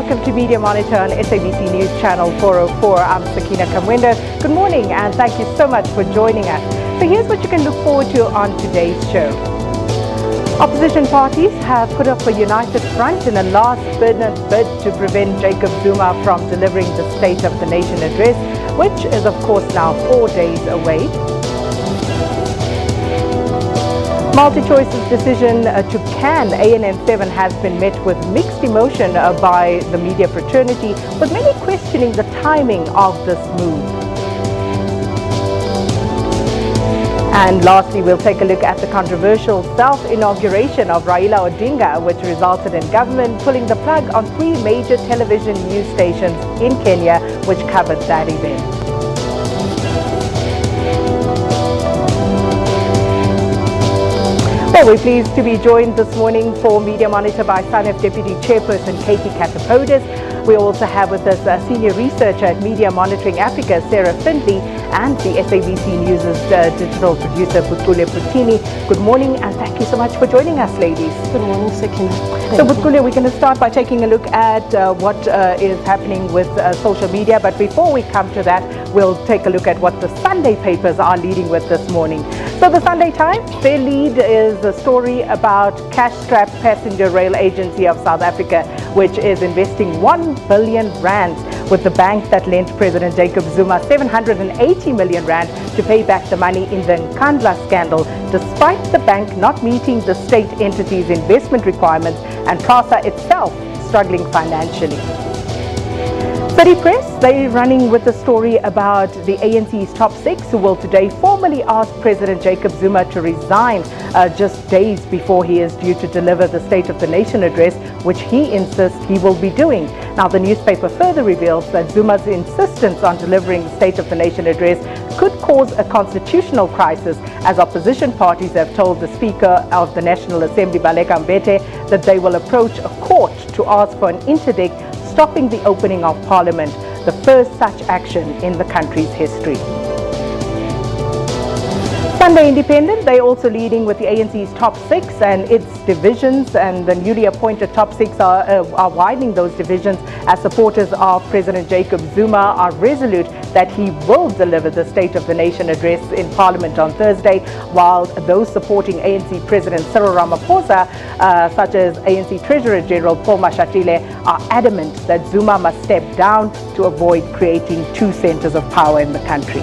welcome to Media Monitor on SABC News Channel 404. I'm Sakina Kamwendo. Good morning and thank you so much for joining us. So here's what you can look forward to on today's show. Opposition parties have put up a united front in a last-minute bid to prevent Jacob Zuma from delivering the State of the Nation address, which is of course now 4 days away. MultiChoice's decision to can ANN7 has been met with mixed emotion by the media fraternity, with many questioning the timing of this move. And lastly, we'll take a look at the controversial self-inauguration of Raila Odinga, which resulted in government pulling the plug on 3 major television news stations in Kenya, which covered that event. Well, we're pleased to be joined this morning for Media Monitor by SANEF Deputy Chairperson Katie Katapodis. We also have with us a senior researcher at Media Monitoring Africa, Sarah Findley, and the SABC News' digital producer, Butkule Putini. Good morning and thank you so much for joining us, ladies. Good morning, Sakina. So, Butkule, we're going to start by taking a look at what is happening with social media. But before we come to that, we'll take a look at what the Sunday papers are leading with this morning. So the Sunday Times, their lead is a story about cash-strapped passenger rail agency of South Africa, which is investing 1 billion rands with the bank that lent President Jacob Zuma 780 million rand to pay back the money in the Nkandla scandal, despite the bank not meeting the state entity's investment requirements and PRASA itself struggling financially. City Press, they're running with the story about the ANC's top 6 who will today formally ask President Jacob Zuma to resign just days before he is due to deliver the State of the Nation address, which he insists he will be doing. Now, the newspaper further reveals that Zuma's insistence on delivering the State of the Nation address could cause a constitutional crisis, as opposition parties have told the Speaker of the National Assembly, Baleka Mbete, that they will approach a court to ask for an interdict stopping the opening of Parliament, the first such action in the country's history. Sunday Independent, they're also leading with the ANC's top 6 and its divisions, and the newly appointed top 6 are widening those divisions as supporters of President Jacob Zuma are resolute that he will deliver the State of the Nation address in Parliament on Thursday, while those supporting ANC President Cyril Ramaphosa, such as ANC Treasurer General Paul Mashatile, are adamant that Zuma must step down to avoid creating 2 centers of power in the country.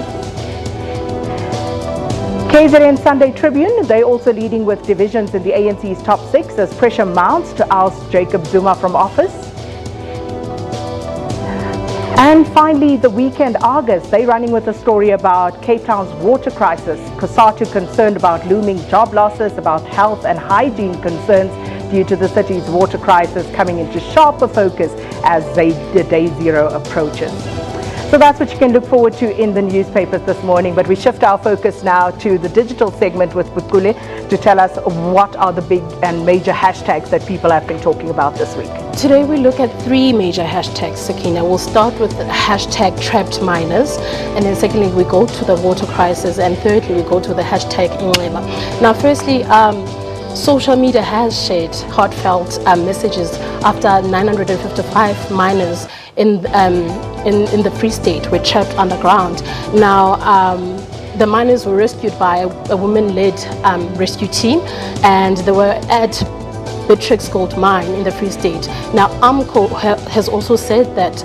KZN Sunday Tribune, they also leading with divisions in the ANC's top 6 as pressure mounts to oust Jacob Zuma from office. And finally, the Weekend Argus, they're running with a story about Cape Town's water crisis. COSATU concerned about looming job losses, about health and hygiene concerns due to the city's water crisis coming into sharper focus as the Day Zero approaches. So that's what you can look forward to in the newspapers this morning. But we shift our focus now to the digital segment with Butkule to tell us what are the big and major hashtags that people have been talking about this week. Today we look at 3 major hashtags, Sakina. We'll start with the hashtag trapped miners, and then secondly we go to the water crisis, and thirdly we go to the hashtag Inglema. Now firstly, social media has shared heartfelt messages after 955 miners in the Free State were trapped underground. Now, the miners were rescued by a woman-led rescue team, and they were at Beatrix Gold Mine in the Free State. Now, AMCO has also said that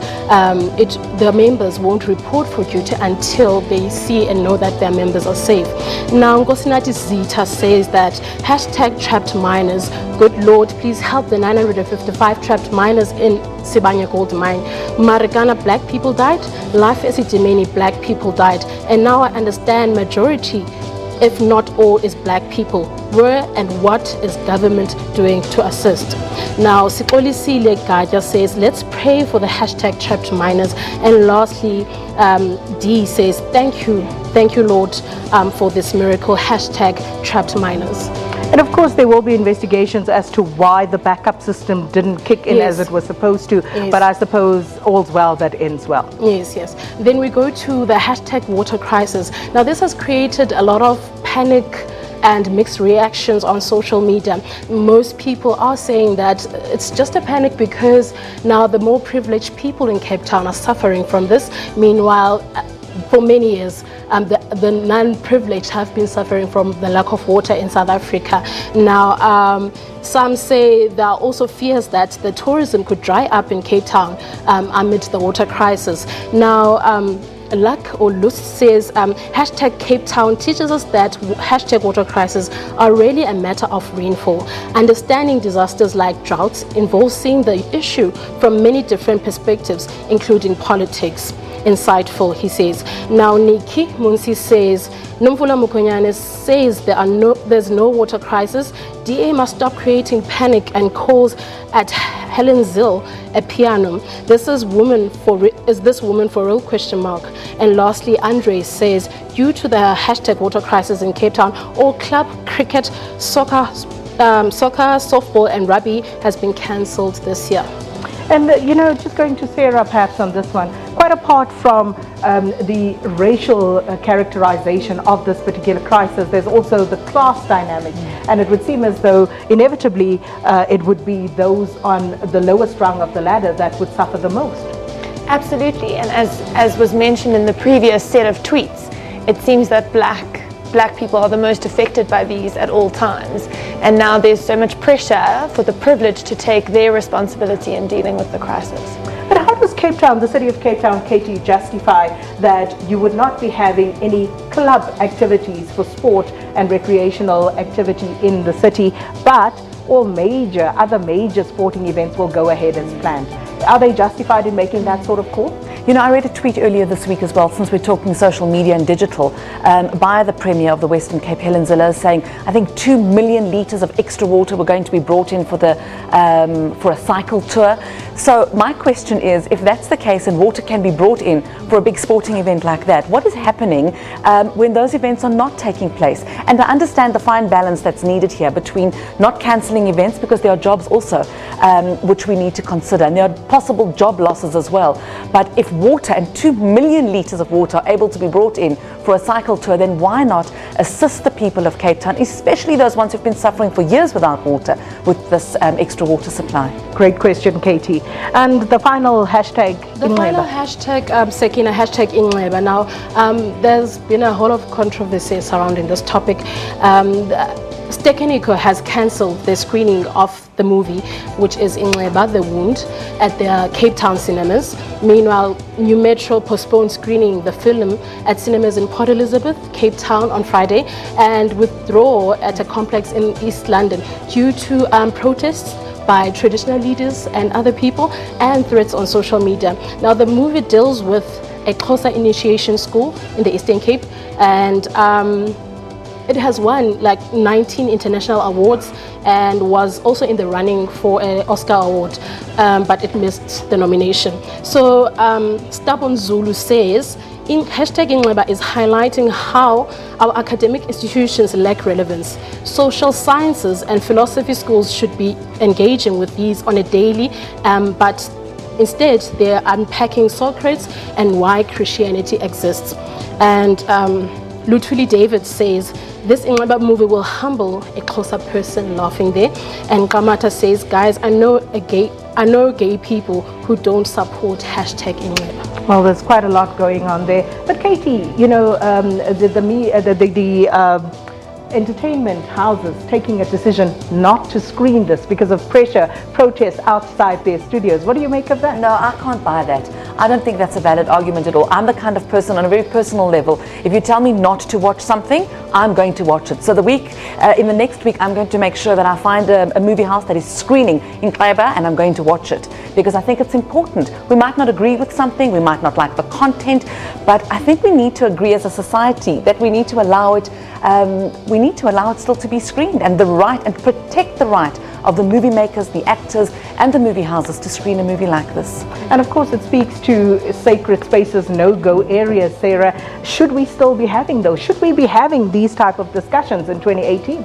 the members won't report for duty until they see and know that their members are safe. Now, Nkosinathi Zita says that hashtag trapped miners, good Lord, please help the 955 trapped miners in Sibanye Gold Mine. Marikana black people died, Life Esidimeni black people died, and now I understand majority, if not all, is black people. Where and what is government doing to assist? Now, Sipolisile Gaja says, let's pray for the hashtag trapped miners. And lastly, D says, thank you, Lord, for this miracle, hashtag trapped miners. And of course, there will be investigations as to why the backup system didn't kick in as it was supposed to. Yes. But I suppose all's well that ends well. Yes, yes. Then we go to the hashtag water crisis. Now, this has created a lot of panic and mixed reactions on social media. Most people are saying that it's just a panic because now the more privileged people in Cape Town are suffering from this. Meanwhile, for many years, the non-privileged have been suffering from the lack of water in South Africa. Now, some say there are also fears that the tourism could dry up in Cape Town amid the water crisis. Now, Luck or Luz says, hashtag Cape Town teaches us that hashtag water crisis are really a matter of rainfall. Understanding disasters like droughts involves seeing the issue from many different perspectives, including politics. Insightful, he says. Now, Nikki Munsi says, Nomvula Mukonyane says there's no water crisis. DA must stop creating panic and calls at Helen Zill a piano. Is this woman for real? Question mark. And lastly, Andre says, due to the hashtag water crisis in Cape Town, all club cricket, soccer, softball and rugby has been cancelled this year. And, just going to Sarah perhaps on this one, quite apart from the racial characterization of this particular crisis, there's also the class dynamic. And it would seem as though inevitably it would be those on the lowest rung of the ladder that would suffer the most. Absolutely. And as was mentioned in the previous set of tweets, it seems that black people are the most affected by these at all times, and now there's so much pressure for the privileged to take their responsibility in dealing with the crisis. But how does Cape Town, the city of Cape Town, Katie, justify that you would not be having any club activities for sport and recreational activity in the city, but all other major sporting events will go ahead as planned? Are they justified in making that sort of call? I read a tweet earlier this week as well, since we're talking social media and digital, by the Premier of the Western Cape, Helen Zille, saying, I think 2 million litres of extra water were going to be brought in for a cycle tour. So my question is, if that's the case and water can be brought in for a big sporting event like that, what is happening when those events are not taking place? And I understand the fine balance that's needed here between not cancelling events, because there are jobs also which we need to consider, and there are possible job losses as well. But if water and 2 million litres of water are able to be brought in for a cycle tour, then why not assist the people of Cape Town, especially those ones who've been suffering for years without water, with this extra water supply? Great question, Katie. And the final hashtag, Sakina, hashtag Ingleba. Now, there's been a whole of controversy surrounding this topic. Stekeniko has cancelled the screening of the movie, which is Ingleba, The Wound, at the Cape Town cinemas. Meanwhile, New Metro postponed screening the film at cinemas in Port Elizabeth, Cape Town on Friday, and withdraw at a complex in East London due to protests by traditional leaders and other people, and threats on social media. Now, the movie deals with a Xhosa initiation school in the Eastern Cape, and it has won like 19 international awards and was also in the running for an Oscar award, but it missed the nomination. So Stubborn Zulu says, hashtag Ingleba is highlighting how our academic institutions lack relevance. Social sciences and philosophy schools should be engaging with these on a daily, but instead they're unpacking Socrates and why Christianity exists. And Lutuli David says, this Ingleba movie will humble a closer person, laughing there. And Kamata says, guys, I know gay people who don't support hashtag Ingleba. Well, there's quite a lot going on there. But Katie, the entertainment houses taking a decision not to screen this because of protests outside their studios. What do you make of that? No, I can't buy that. I don't think that's a valid argument at all. I'm the kind of person on a very personal level, if you tell me not to watch something, I'm going to watch it. So in the next week, I'm going to make sure that I find a movie house that is screening in Kleiber, and I'm going to watch it because I think it's important. We might not agree with something, we might not like the content, but I think we need to agree as a society that we need to allow it still to be screened, and protect the right of the movie makers, the actors and the movie houses to screen a movie like this. And of course it speaks to sacred spaces, no-go areas, Sarah. Should we still be having those? Should we be having these type of discussions in 2018?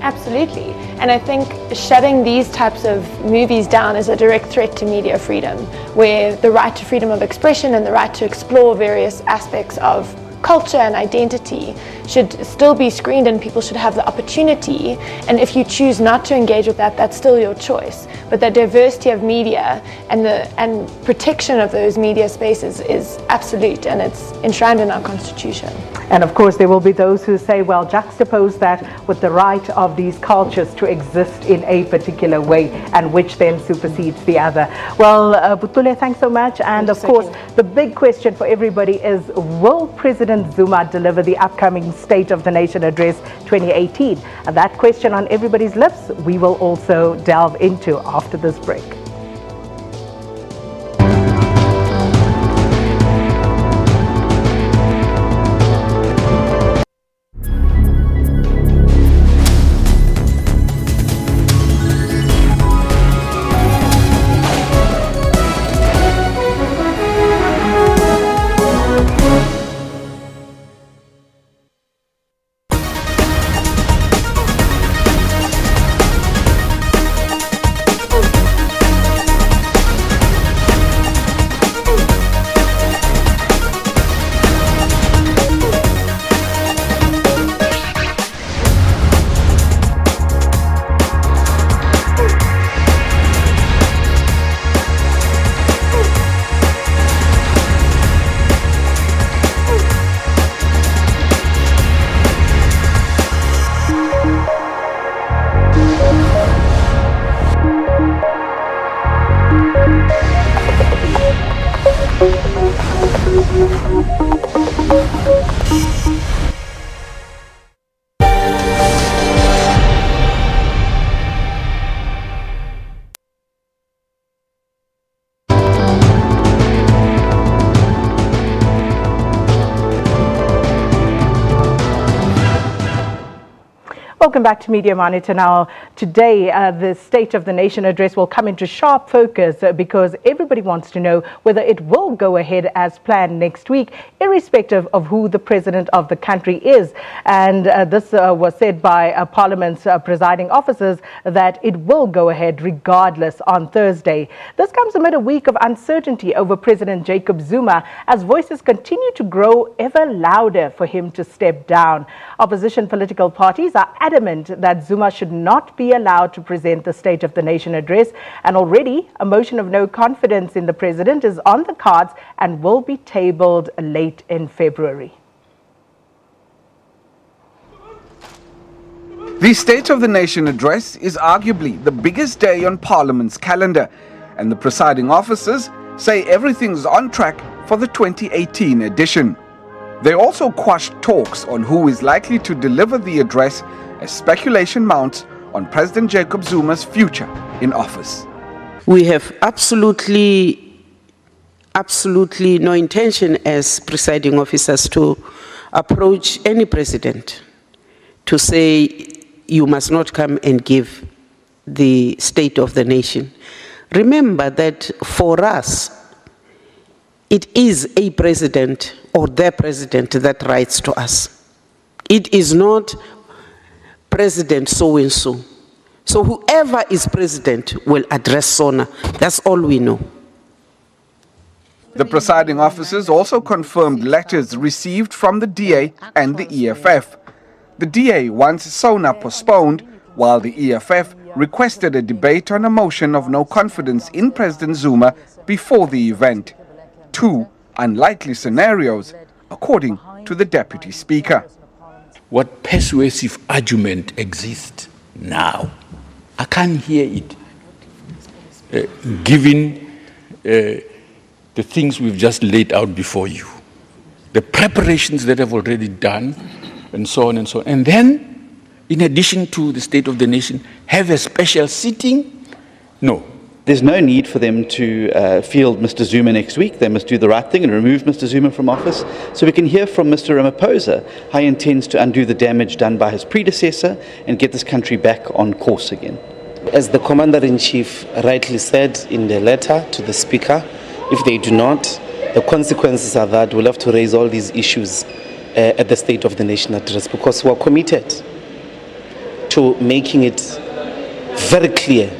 Absolutely. And I think shutting these types of movies down is a direct threat to media freedom, where the right to freedom of expression and the right to explore various aspects of culture and identity should still be screened, and people should have the opportunity, and if you choose not to engage with that, that's still your choice. But the diversity of media and protection of those media spaces is absolute, and it's enshrined in our constitution. And of course there will be those who say, well, juxtapose that with the right of these cultures to exist in a particular way, and which then supersedes the other. Well, Butule, thanks so much. And of course the big question for everybody is, will President Zuma deliver the upcoming State of the Nation Address 2018? And that question on everybody's lips we will also delve into after this break. Welcome back to Media Monitor. Now, today, the State of the Nation Address will come into sharp focus because everybody wants to know whether it will go ahead as planned next week, irrespective of who the president of the country is. And this was said by Parliament's presiding officers that it will go ahead regardless on Thursday. This comes amid a week of uncertainty over President Jacob Zuma as voices continue to grow ever louder for him to step down. Opposition political parties are adamant that Zuma should not be allowed to present the State of the Nation Address, and already a motion of no confidence in the president is on the cards and will be tabled late in February. The State of the Nation Address is arguably the biggest day on Parliament's calendar, and the presiding officers say everything's on track for the 2018 edition. They also quashed talks on who is likely to deliver the address as speculation mounts on President Jacob Zuma's future in office. We have absolutely no intention as presiding officers to approach any president to say you must not come and give the State of the Nation. Remember that for us, it is a president or the president that writes to us. It is not President so-and-so. So whoever is president will address SONA. That's all we know. The presiding officers also confirmed letters received from the DA and the EFF. The DA wants SONA postponed, while the EFF requested a debate on a motion of no confidence in President Zuma before the event. Two unlikely scenarios, according to the Deputy Speaker. What persuasive argument exists now? I can't hear it, given the things we've just laid out before you, the preparations that have already done, and so on and so on. And then, in addition to the State of the Nation, have a special sitting? No. There's no need for them to field Mr. Zuma next week. They must do the right thing and remove Mr. Zuma from office. So we can hear from Mr. Ramaphosa how he intends to undo the damage done by his predecessor and get this country back on course again. As the Commander-in-Chief rightly said in the letter to the Speaker, if they do not, the consequences are that we'll have to raise all these issues at the State of the Nation Address, because we're committed to making it very clear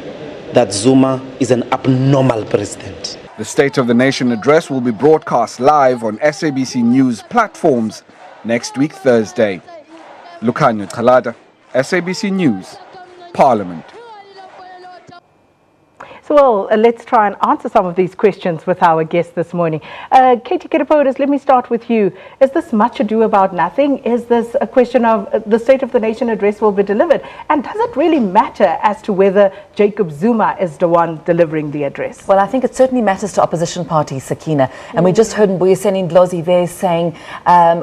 that Zuma is an abnormal president. The State of the Nation address will be broadcast live on SABC News platforms next week, Thursday. Lukhanyo Khalada, SABC News, Parliament. So, well, let's try and answer some of these questions with our guest this morning. Katie Kiripotis, let me start with you. Is this much ado about nothing? Is this a question of the State of the Nation address will be delivered? And does it really matter as to whether Jacob Zuma is the one delivering the address? Well, I think it certainly matters to opposition parties, Sakina. And we just heard Mbuyiseni Ndlozi there saying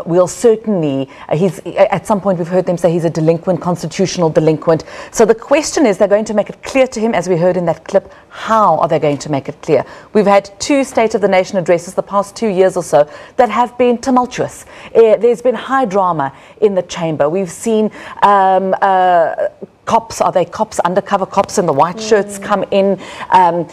we'll certainly, at some point we've heard them say he's a delinquent, constitutional delinquent. So the question is, they're going to make it clear to him, as we heard in that clip. How are they going to make it clear? We've had 2 State of the Nation addresses the past 2 years or so that have been tumultuous. There's been high drama in the chamber. We've seen cops, are they cops, undercover cops in the white shirts come in,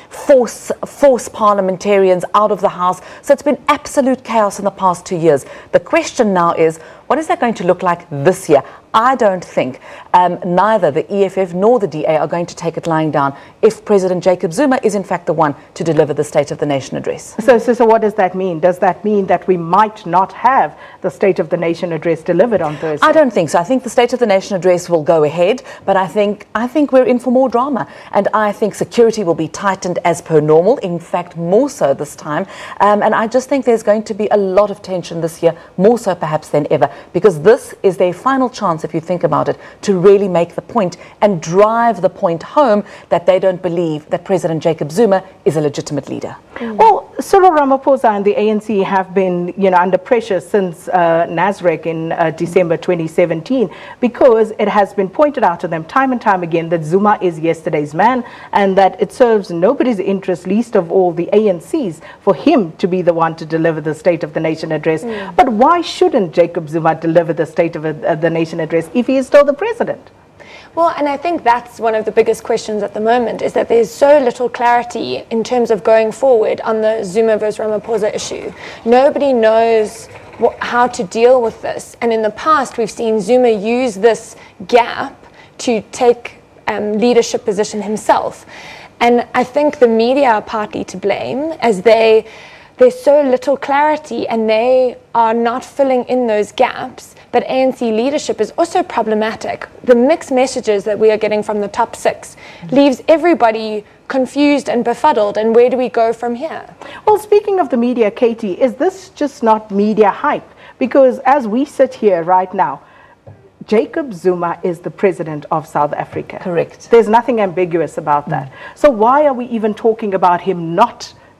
force parliamentarians out of the House. So it's been absolute chaos in the past 2 years. The question now is, what is that going to look like this year? I don't think neither the EFF nor the DA are going to take it lying down if President Jacob Zuma is in fact the one to deliver the State of the Nation address. So what does that mean? Does that mean that we might not have the State of the Nation address delivered on Thursday? I don't think so. I think the State of the Nation address will go ahead, but I think we're in for more drama, and I think security will be tightened as per normal, in fact more so this time, and I just think there's going to be a lot of tension this year, more so perhaps than ever, because this is their final chance, if you think about it, to really make the point and drive the point home that they don't believe that President Jacob Zuma is a legitimate leader. Well, Cyril Ramaphosa and the ANC have been, under pressure since Nasrec in December 2017, because it has been pointed out to them time and time again that Zuma is yesterday's man and that it serves nobody's interest, least of all the ANC's, for him to be the one to deliver the State of the Nation address. But why shouldn't Jacob Zuma deliver the State of the Nation address if he is still the president? Well, and I think that's one of the biggest questions at the moment, is that there's so little clarity in terms of going forward on the Zuma versus Ramaphosa issue. Nobody knows how to deal with this. And in the past, we've seen Zuma use this gap to take leadership position himself. And I think the media are partly to blame, as there's so little clarity and they are not filling in those gaps. But ANC leadership is also problematic. The mixed messages that we are getting from the top 6 leaves everybody confused and befuddled. And where do we go from here? Well, speaking of the media, Katie, is this just not media hype? Because as we sit here right now, Jacob Zuma is the president of South Africa. Correct. There's nothing ambiguous about that. So why are we even talking about him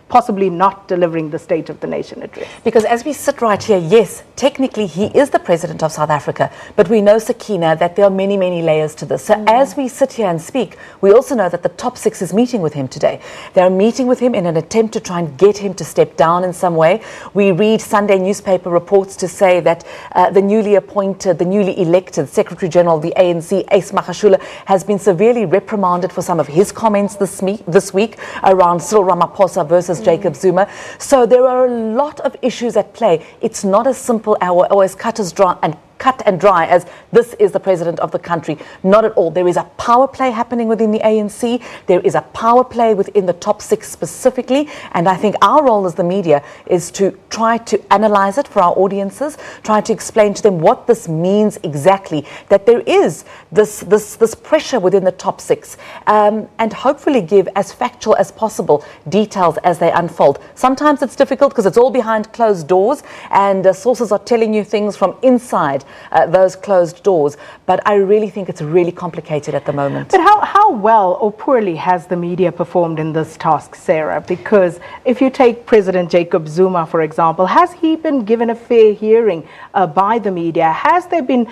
possibly not delivering the State of the Nation address? Because as we sit right here, yes, technically he is the president of South Africa, but we know, Sakina, that there are many, many layers to this. So as we sit here and speak, we also know that the top 6 is meeting with him today. They're meeting with him in an attempt to try and get him to step down in some way. We read Sunday newspaper reports to say that the newly elected Secretary General of the ANC, Ace Magashule, has been severely reprimanded for some of his comments this week around Cyril Ramaphosa versus Jacob Zuma. So there are a lot of issues at play. It's not as simple or as cut and dry as this is the president of the country. Not at all. There is a power play happening within the ANC. There is a power play within the top 6 specifically. And I think our role as the media is to try to analyze it for our audiences, try to explain to them what this means exactly, that there is this pressure within the top 6, and hopefully give as factual as possible details as they unfold. Sometimes it's difficult because it's all behind closed doors and sources are telling you things from inside those closed doors, but I really think it's really complicated at the moment. But how well or poorly has the media performed in this task, Sarah? Because if you take President Jacob Zuma, for example, has he been given a fair hearing by the media? Has there been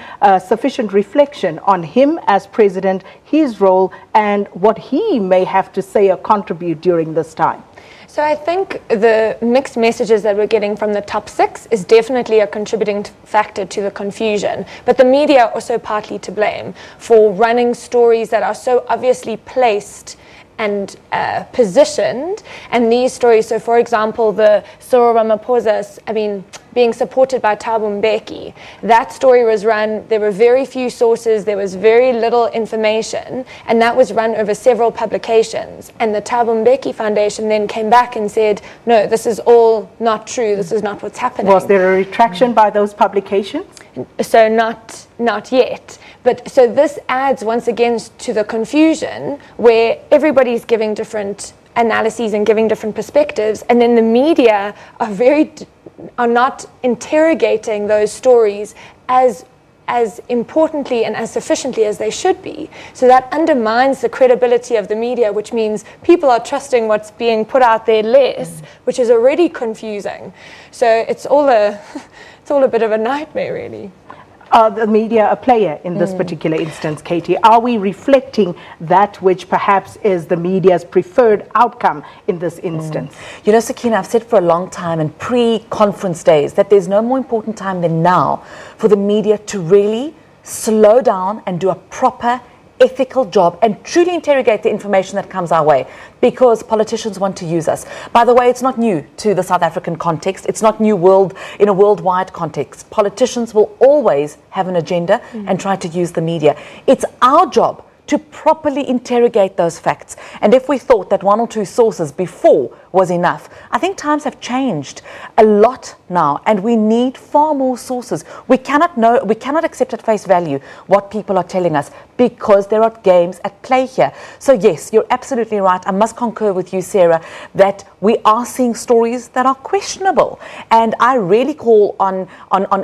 sufficient reflection on him as president, his role, and what he may have to say or contribute during this time? So I think the mixed messages that we're getting from the top 6 is definitely a contributing factor to the confusion. But the media are also partly to blame for running stories that are so obviously placed and positioned. And these stories, so for example, the Cyril Ramaphosa, being supported by Thabo Mbeki. That story was run, there were very few sources, there was very little information, and that was run over several publications. And the Thabo Mbeki Foundation then came back and said, no, this is all not true, this is not what's happening. Was there a retraction by those publications? So not yet. But so this adds once again to the confusion where everybody's giving different analyses and giving different perspectives, and then the media are not interrogating those stories as importantly and as sufficiently as they should be. So that undermines the credibility of the media, which means people are trusting what's being put out there less, which is already confusing. So it's all a bit of a nightmare, really. Are the media a player in this particular instance, Katie? Are we reflecting that which perhaps is the media's preferred outcome in this instance? You know, Sakina, I've said for a long time in pre-conference days that there's no more important time than now for the media to really slow down and do a proper ethical job and truly interrogate the information that comes our way, because politicians want to use us. By the way, it's not new to the South African context. It's not new in a worldwide context. Politicians will always have an agenda and try to use the media. It's our job to properly interrogate those facts. And if we thought that one or two sources before was enough, I think times have changed a lot now, and we need far more sources. We cannot accept at face value what people are telling us, because there are games at play here. So yes, you're absolutely right. I must concur with you, Sarah, that we are seeing stories that are questionable. And I really call on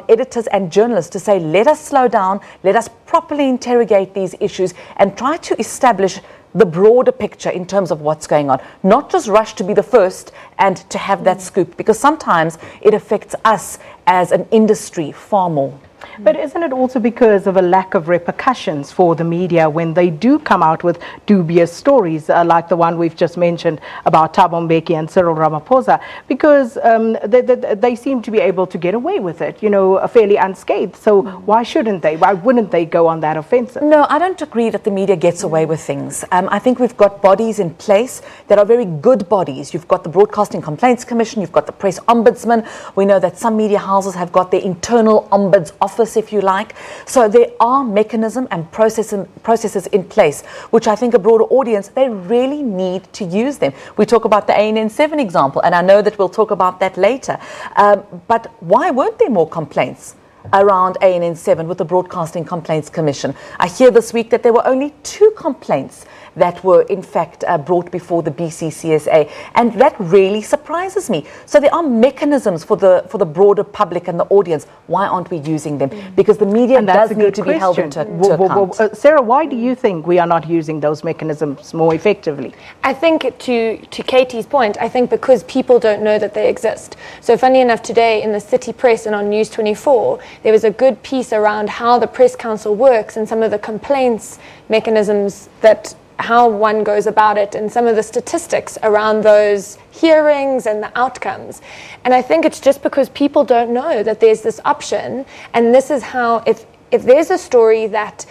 editors and journalists to say, let us slow down, let us properly interrogate these issues and try to establish the broader picture in terms of what's going on. Not just rush to be the first and to have that scoop, because sometimes it affects us as an industry far more. But isn't it also because of a lack of repercussions for the media when they do come out with dubious stories like the one we've just mentioned about Thabo Mbeki and Cyril Ramaphosa? Because they seem to be able to get away with it, you know, fairly unscathed. So why shouldn't they? Why wouldn't they go on that offensive? No, I don't agree that the media gets away with things. I think we've got bodies in place that are very good bodies. You've got the Broadcasting Complaints Commission, you've got the Press Ombudsman. We know that some media houses have got their internal ombuds office, if you like. So there are mechanisms and processes in place, which I think a broader audience, they really need to use them. We talk about the ANN7 example, and I know that we'll talk about that later. But why weren't there more complaints around ANN7 with the Broadcasting Complaints Commission? I hear this week that there were only 2 complaints that were in fact brought before the BCCSA, and that really surprises me. So there are mechanisms for the broader public and the audience. Why aren't we using them? Because the media does need to be held to account. Sarah, why do you think we are not using those mechanisms more effectively? I think to Katie's point, I think because people don't know that they exist. So funny enough, today in the City Press and on News 24, there was a good piece around how the Press Council works and some of the complaints mechanisms, that how one goes about it, and some of the statistics around those hearings and the outcomes. And I think it's just because people don't know that there's this option, and this is how, if there's a story that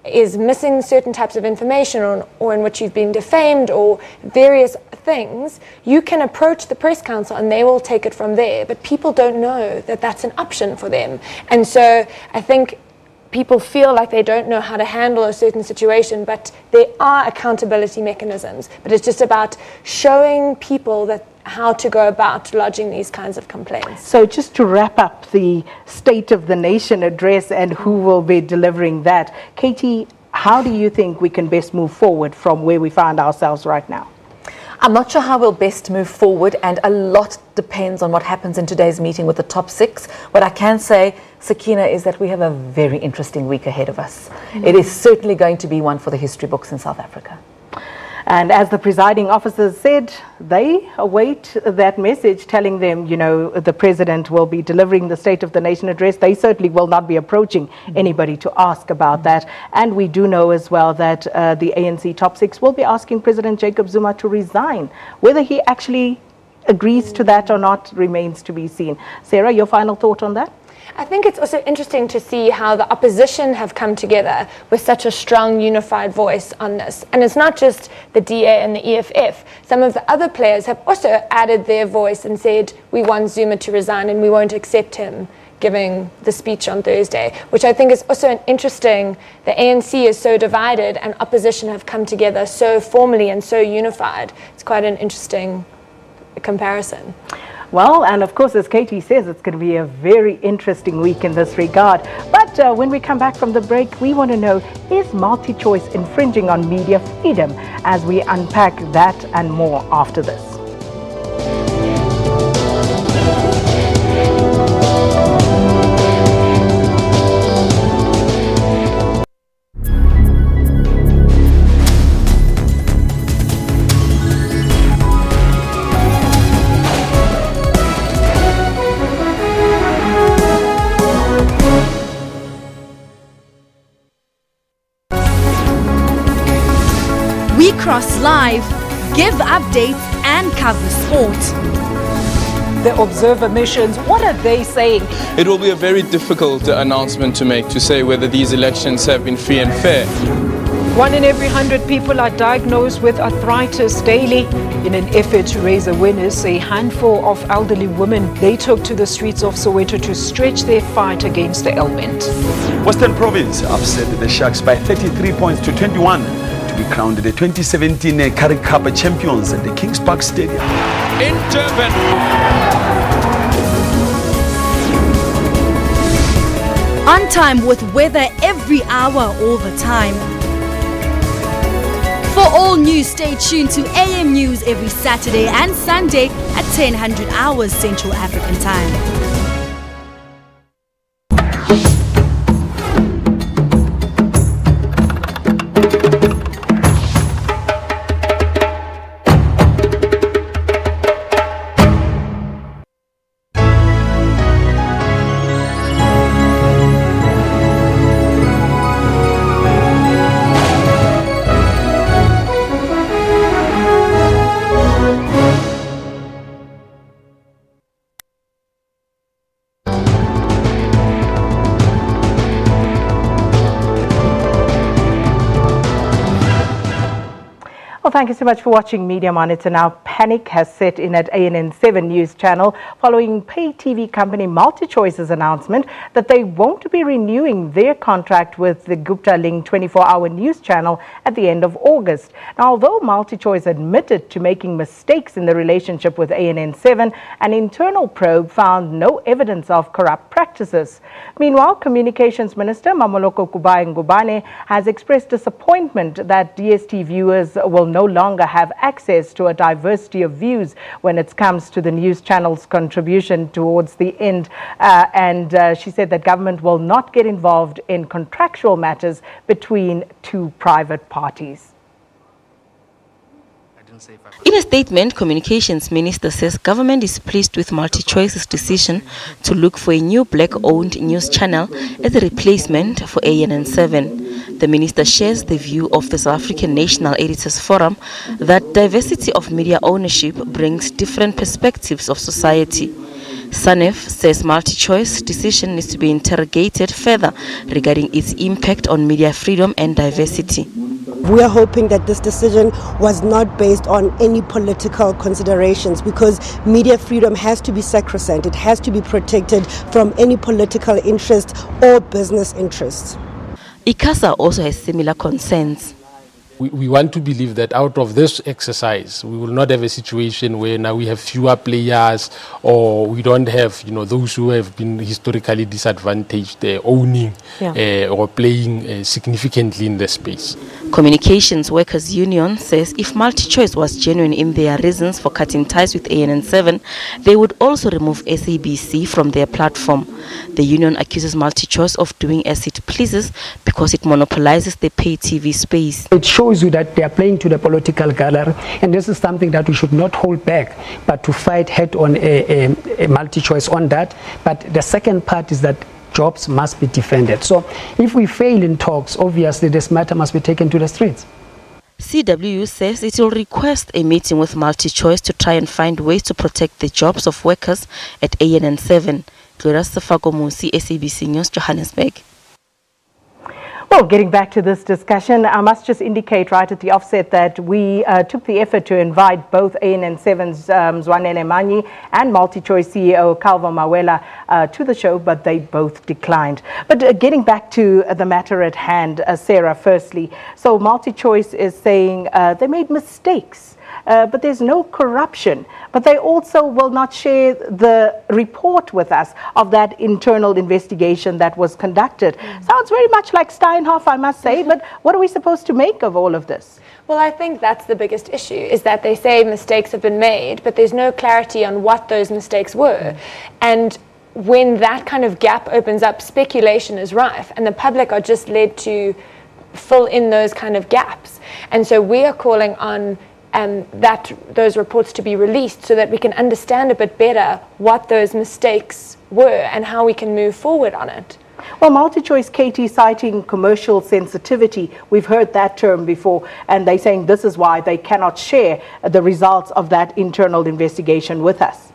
is missing certain types of information or in which you've been defamed or various things, you can approach the Press Council and they will take it from there. But people don't know that that's an option for them. And so I think people feel like they don't know how to handle a certain situation, but there are accountability mechanisms. But it's just about showing people that how to go about lodging these kinds of complaints. So just to wrap up the State of the Nation address and who will be delivering that, Katie, how do you think we can best move forward from where we find ourselves right now? I'm not sure how we'll best move forward, and a lot depends on what happens in today's meeting with the top 6. What I can say, Sakina, is that we have a very interesting week ahead of us. It is certainly going to be one for the history books in South Africa. And as the presiding officers said, they await that message telling them, you know, the president will be delivering the State of the Nation address. They certainly will not be approaching anybody to ask about that. And we do know as well that the ANC top 6 will be asking President Jacob Zuma to resign. Whether he actually agrees to that or not remains to be seen. Sarah, your final thought on that? I think it's also interesting to see how the opposition have come together with such a strong, unified voice on this. And it's not just the DA and the EFF. Some of the other players have also added their voice and said, we want Zuma to resign and we won't accept him giving the speech on Thursday, which I think is also an interesting. The ANC is so divided and opposition have come together so formally and so unified. It's quite an interesting comparison. Well, and of course, as Katie says, it's going to be a very interesting week in this regard. But when we come back from the break, we want to know, is multi-choice infringing on media freedom? As we unpack that and more after this. We cross live, give updates and cover sport. The observer missions, what are they saying? It will be a very difficult announcement to make, to say whether these elections have been free and fair. 1 in every 100 people are diagnosed with arthritis daily. In an effort to raise awareness, a handful of elderly women, they took to the streets of Soweto to stretch their fight against the ailment. Western Province upset the Sharks by 33 points to 21 to be crowned the 2017 Currie Cup champions at the Kings Park Stadium. In Durban. On time with weather every hour, all the time. For all news, stay tuned to AM News every Saturday and Sunday at 10:00 hours Central African Time. Well, thank you so much for watching Media Monitor. Now, panic has set in at ANN7 News Channel following pay TV company MultiChoice's announcement that they won't be renewing their contract with the Gupta Ling 24-hour news channel at the end of August. Now, although MultiChoice admitted to making mistakes in the relationship with ANN7, an internal probe found no evidence of corrupt practices. Meanwhile, Communications Minister Mamoloko Kubayi-Ngubane has expressed disappointment that DST viewers will no longer have access to a diversity of views when it comes to the news channel's contribution towards the end. She said that government will not get involved in contractual matters between two private parties. In a statement, Communications Minister says government is pleased with MultiChoice's decision to look for a new black-owned news channel as a replacement for ANN7. The minister shares the view of the South African National Editors Forum that diversity of media ownership brings different perspectives of society. SANEF says MultiChoice's decision needs to be interrogated further regarding its impact on media freedom and diversity. We are hoping that this decision was not based on any political considerations, because media freedom has to be sacrosanct. It has to be protected from any political interest or business interests. ICASA also has similar concerns. We want to believe that out of this exercise, we will not have a situation where now we have fewer players, or we don't have, those who have been historically disadvantaged owning or playing significantly in the space. Communications Workers Union says if MultiChoice was genuine in their reasons for cutting ties with ANN7, they would also remove SABC from their platform. The union accuses MultiChoice of doing as it pleases because it monopolizes the pay TV space. It shows you that they are playing to the political gallery, and this is something that we should not hold back, but to fight head on a MultiChoice on that. But the second part is that jobs must be defended. So if we fail in talks, obviously this matter must be taken to the streets. CWU says it will request a meeting with MultiChoice to try and find ways to protect the jobs of workers at ANN7. Gloria Safakomusi, SABC News, Johannesburg. Well, getting back to this discussion, I must just indicate right at the offset that we took the effort to invite both ANN7's Zwanele Manyi and MultiChoice CEO Calvo Mawela to the show, but they both declined. But getting back to the matter at hand, Sarah, firstly, so MultiChoice is saying they made mistakes. But there's no corruption. But they also will not share the report with us of that internal investigation that was conducted. Sounds very much like Steinhoff, I must say, but what are we supposed to make of all of this? Well, I think that's the biggest issue, is that they say mistakes have been made, but there's no clarity on what those mistakes were. And when that kind of gap opens up, speculation is rife, and the public are just led to fill in those kind of gaps. And so we are calling on those reports to be released so that we can understand a bit better what those mistakes were and how we can move forward on it. Well, MultiChoice, Katie, citing commercial sensitivity, we've heard that term before, and they're saying this is why they cannot share the results of that internal investigation with us.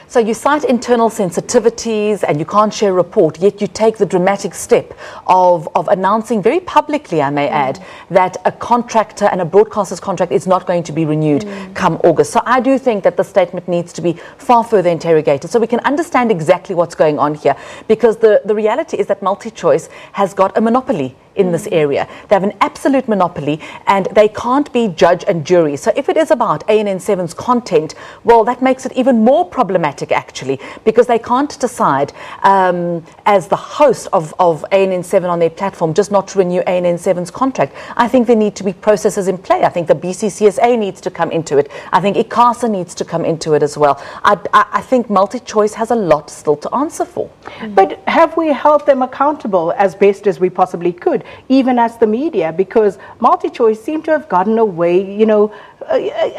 So you cite internal sensitivities and you can't share a report, yet you take the dramatic step of announcing very publicly, I may add, that a contractor and a broadcaster's contract is not going to be renewed come August. So I do think that the statement needs to be far further interrogated so we can understand exactly what's going on here, because the reality is that MultiChoice has got a monopoly in this area. They have an absolute monopoly and they can't be judge and jury. So if it is about ANN7's content, well, that makes it even more problematic actually, because they can't decide as the host of ANN7 on their platform just not to renew ANN7's contract. I think there need to be processes in play. I think the BCCSA needs to come into it. I think ICASA needs to come into it as well. I think MultiChoice has a lot still to answer for. But have we held them accountable as best as we possibly could, even as the media? Because MultiChoice seem to have gotten away, you know,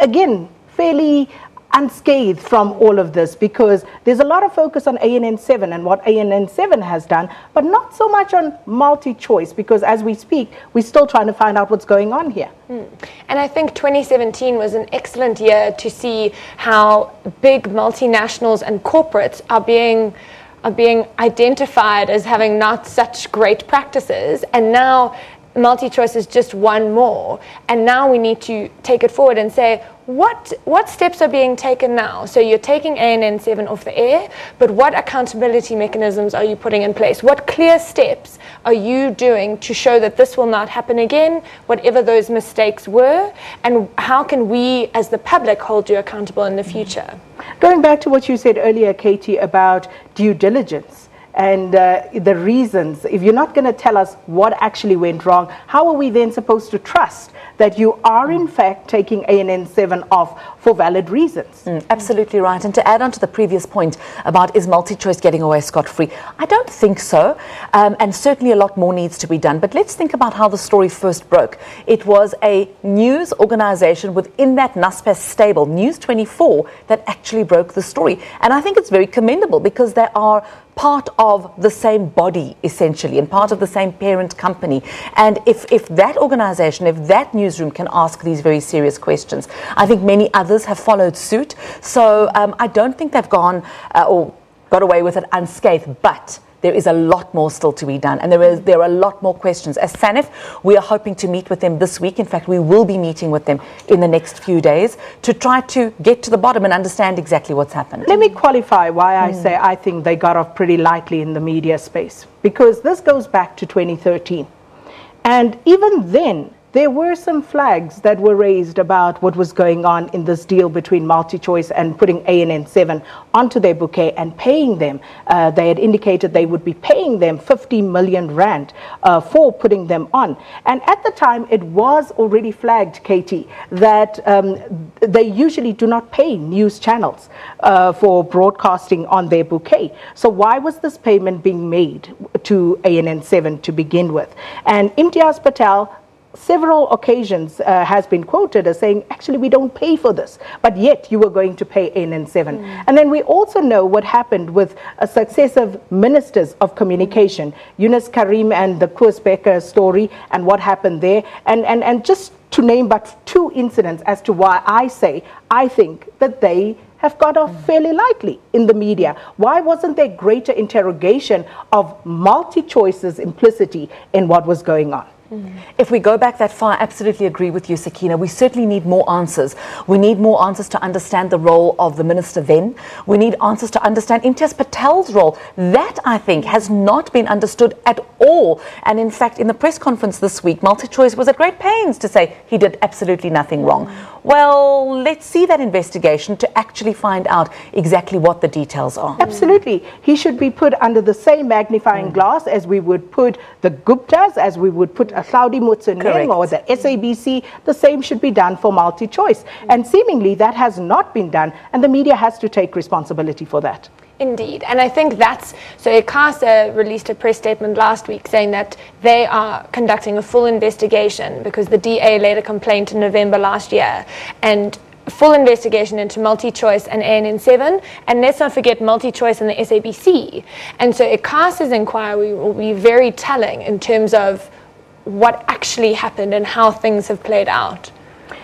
again, fairly unscathed from all of this, because there's a lot of focus on ANN7 and what ANN7 has done, but not so much on MultiChoice, because as we speak, we're still trying to find out what's going on here. And I think 2017 was an excellent year to see how big multinationals and corporates are being identified as having not such great practices, and now MultiChoice is just one more, and now we need to take it forward and say what steps are being taken now. So you're taking ANN7 off the air, but what accountability mechanisms are you putting in place? What clear steps are you doing to show that this will not happen again, whatever those mistakes were, and how can we as the public hold you accountable in the future? Going back to what you said earlier, Katie, about due diligence and the reasons, if you're not going to tell us what actually went wrong, how are we then supposed to trust that you are in fact taking ANN7 off for valid reasons? Absolutely right. And to add on to the previous point about is MultiChoice getting away scot-free, I don't think so, and certainly a lot more needs to be done. But let's think about how the story first broke. It was a news organization within that NASPAS stable, News 24, that actually broke the story. And I think it's very commendable, because they are part of the same body essentially and part of the same parent company. And if that organization, if that newsroom can ask these very serious questions, I think many others have followed suit. So I don't think they've gone or got away with it unscathed, but there is a lot more still to be done, and there are a lot more questions. As SANEF, we are hoping to meet with them this week. In fact, we will be meeting with them in the next few days to try to get to the bottom and understand exactly what's happened. Let me qualify why I say I think they got off pretty lightly in the media space, because this goes back to 2013. And even then, there were some flags that were raised about what was going on in this deal between MultiChoice and putting ANN7 onto their bouquet and paying them. They had indicated they would be paying them 50 million rand for putting them on. And at the time, it was already flagged, Katie, that they usually do not pay news channels for broadcasting on their bouquet. So why was this payment being made to ANN7 to begin with? And Imtiaz Patel, several occasions has been quoted as saying, actually, we don't pay for this, but yet you were going to pay ANN7. And then we also know what happened with successive ministers of communication, Yunus Karim and the Koos Becker story and what happened there. And just to name but two incidents as to why I say I think that they have got off fairly lightly in the media. Why wasn't there greater interrogation of multi-choice's implicity in what was going on? If we go back that far, I absolutely agree with you, Sakina. We certainly need more answers. We need more answers to understand the role of the minister then. We need answers to understand Imtiaz Patel's role. That, I think, has not been understood at all. And in fact, in the press conference this week, MultiChoice was at great pains to say he did absolutely nothing wrong. Well, let's see that investigation to actually find out exactly what the details are. Absolutely. He should be put under the same magnifying glass as we would put the Guptas, as we would put Saudi Mutsuneng or the SABC. The same should be done for MultiChoice. And seemingly that has not been done, and the media has to take responsibility for that. Indeed, and I think that's, so ICASA released a press statement last week saying that they are conducting a full investigation because the DA laid a complaint in November last year, and full investigation into MultiChoice and ANN7, and let's not forget MultiChoice and the SABC. And so ICASA's inquiry will be very telling in terms of what actually happened and how things have played out.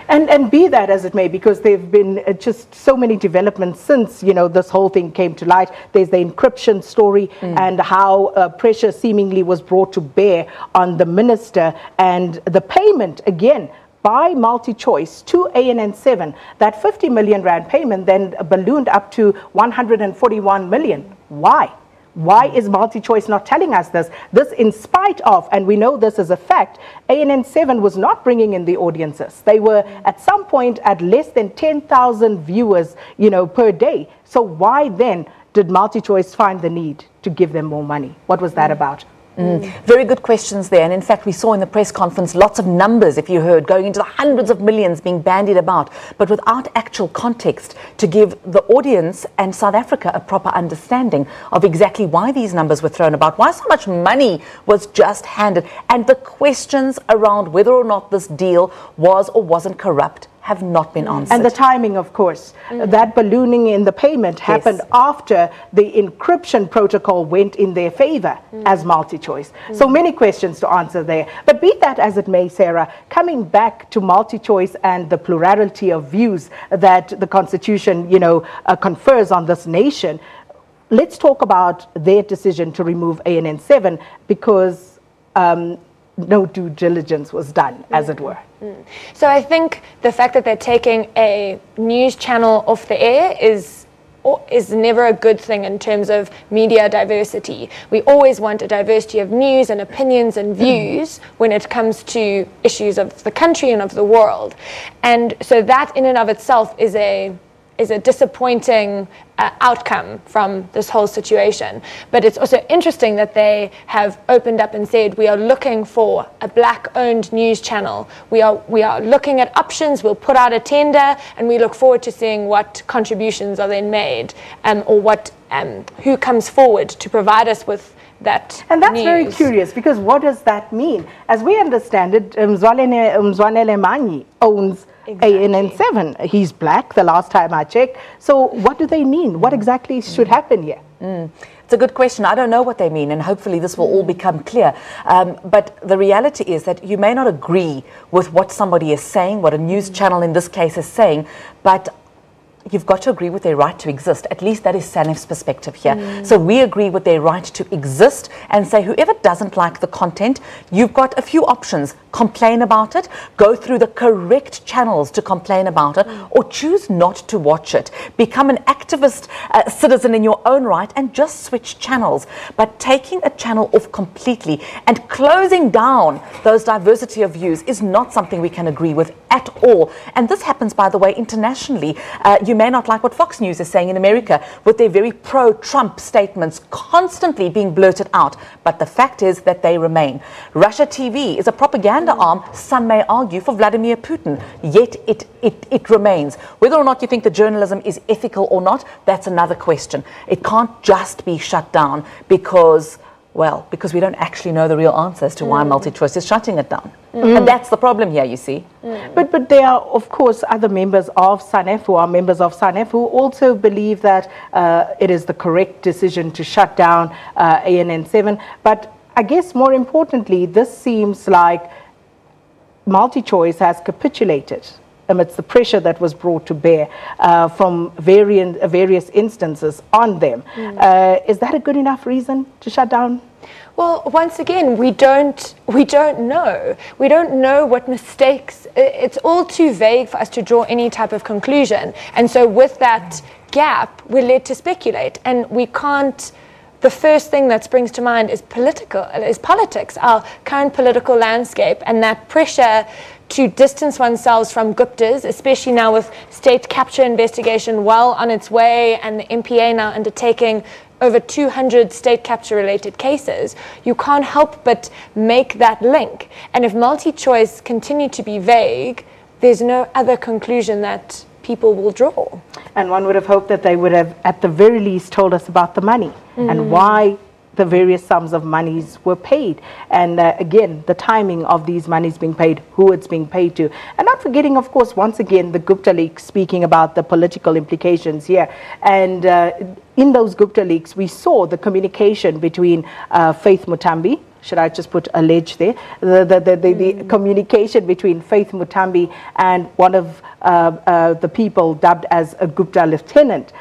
And be that as it may, because there have been just so many developments since, you know, this whole thing came to light. There's the encryption story and how pressure seemingly was brought to bear on the minister, and the payment, again, by MultiChoice to ANN7, that 50 million rand payment then ballooned up to 141 million. Why? Why is MultiChoice not telling us this? This in spite of, and we know this as a fact, ANN7 was not bringing in the audiences. They were at some point at less than 10,000 viewers, you know, per day. So why then did MultiChoice find the need to give them more money? What was that about? Very good questions there. And in fact, we saw in the press conference lots of numbers, if you heard, going into the hundreds of millions being bandied about, but without actual context to give the audience and South Africa a proper understanding of exactly why these numbers were thrown about, why so much money was just handed, and the questions around whether or not this deal was or wasn't corrupt have not been answered. And the timing, of course. That ballooning in the payment happened after the encryption protocol went in their favor as MultiChoice. So many questions to answer there. But be that as it may, Sarah, coming back to MultiChoice and the plurality of views that the Constitution, you know, confers on this nation, let's talk about their decision to remove ANN7 because no due diligence was done, as it were. So I think the fact that they're taking a news channel off the air is never a good thing in terms of media diversity. We always want a diversity of news and opinions and views when it comes to issues of the country and of the world. And so that in and of itself is a disappointing outcome from this whole situation. But it's also interesting that they have opened up and said, we are looking for a black-owned news channel. We are looking at options, we'll put out a tender, and we look forward to seeing what contributions are then made, or what who comes forward to provide us with that And that's news. very curious, because what does that mean? As we understand it, Mzwanele Manyi owns ANN7. He's black, the last time I checked. So what do they mean? What exactly should happen here? It's a good question. I don't know what they mean, and hopefully this will all become clear. But the reality is that you may not agree with what somebody is saying, what a news channel in this case is saying, but you've got to agree with their right to exist. At least that is SANEF's perspective here. So we agree with their right to exist and say whoever doesn't like the content, you've got a few options. Complain about it, go through the correct channels to complain about it, or choose not to watch it. Become an activist citizen in your own right and just switch channels. But taking a channel off completely and closing down those diversity of views is not something we can agree with at all. And this happens, by the way, internationally. You may not like what Fox News is saying in America with their very pro-Trump statements constantly being blurted out, but the fact is that they remain. Russia TV is a propaganda arm, some may argue, for Vladimir Putin, yet it remains. Whether or not you think the journalism is ethical or not, that's another question. It can't just be shut down because we don't actually know the real answers to why MultiChoice is shutting it down. And that's the problem here, you see. But there are, of course, other members of SANEF who are members of SANEF who also believe that it is the correct decision to shut down ANN7. But I guess more importantly, this seems like MultiChoice has capitulated amidst the pressure that was brought to bear from various instances on them. Is that a good enough reason to shut down? Well, once again, we don't know. We don't know what mistakes. It's all too vague for us to draw any type of conclusion. And so with that gap, we're led to speculate. And we can't, the first thing that springs to mind is politics, our current political landscape, and that pressure to distance oneself from Guptas, especially now with state capture investigation well on its way and the MPA now undertaking over 200 state capture related cases. You can't help but make that link. And if multi-choice continue to be vague, there's no other conclusion that people will draw. And one would have hoped that they would have at the very least told us about the money and why the various sums of monies were paid, and again the timing of these monies being paid, who it's being paid to, and not forgetting, of course, once again the Gupta leaks, speaking about the political implications here. And in those Gupta leaks we saw the communication between Faith Mutambi, should I just put allege there, the communication between Faith Mutambi and one of the people dubbed as a Gupta lieutenant,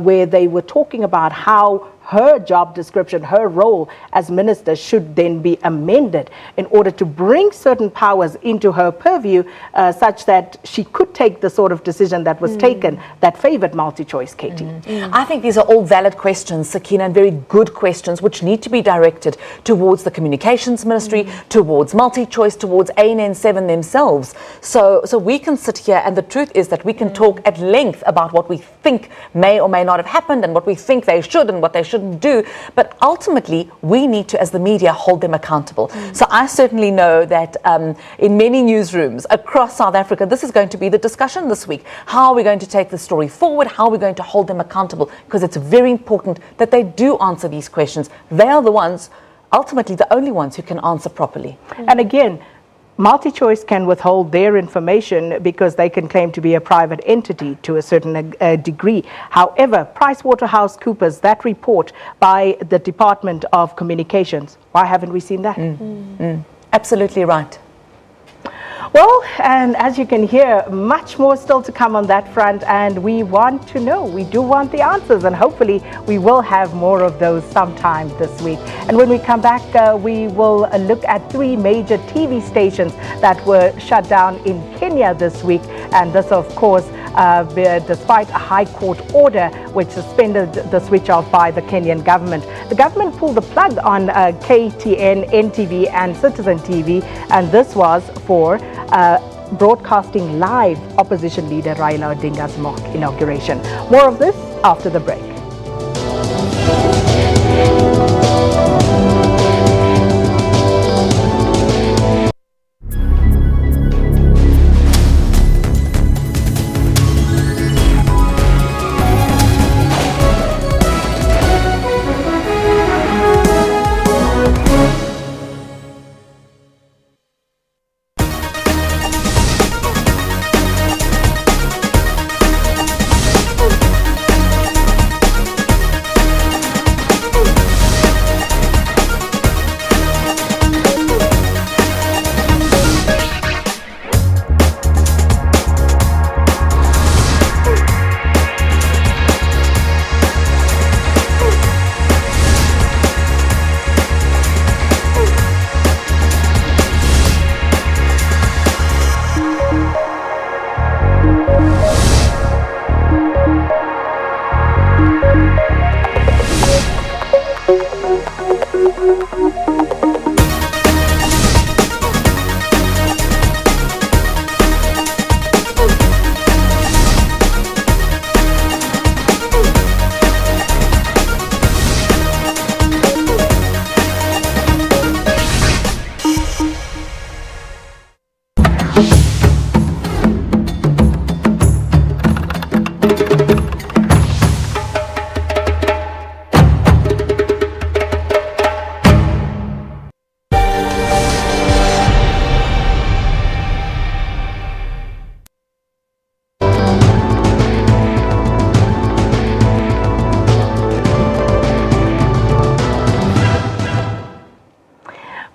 where they were talking about how her job description, her role as minister should then be amended in order to bring certain powers into her purview, such that she could take the sort of decision that was taken that favored multi-choice, Katie. I think these are all valid questions, Sakina, and very good questions which need to be directed towards the Communications Ministry, towards multi-choice, towards ANN7 themselves. So we can sit here, and the truth is that we can talk at length about what we think may or may not have happened and what we think they should and what they shouldn't do, but ultimately we need to, as the media, hold them accountable. So I certainly know that in many newsrooms across South Africa, this is going to be the discussion this week. How are we going to take the story forward? How are we going to hold them accountable? Because it's very important that they do answer these questions. They are the ones, ultimately the only ones, who can answer properly. And again, multi-choice can withhold their information because they can claim to be a private entity to a certain degree. However, PricewaterhouseCoopers, that report by the Department of Communications, why haven't we seen that? Absolutely right. Well, and as you can hear, much more still to come on that front, and we want to know, we do want the answers, and hopefully we will have more of those sometime this week. And when we come back, we will look at 3 major TV stations that were shut down in Kenya this week, and this, of course, despite a High Court order which suspended the switch off by the Kenyan government. The government pulled the plug on KTN, NTV and Citizen TV, and this was for broadcasting live opposition leader Raila Odinga's mock inauguration. More of this after the break.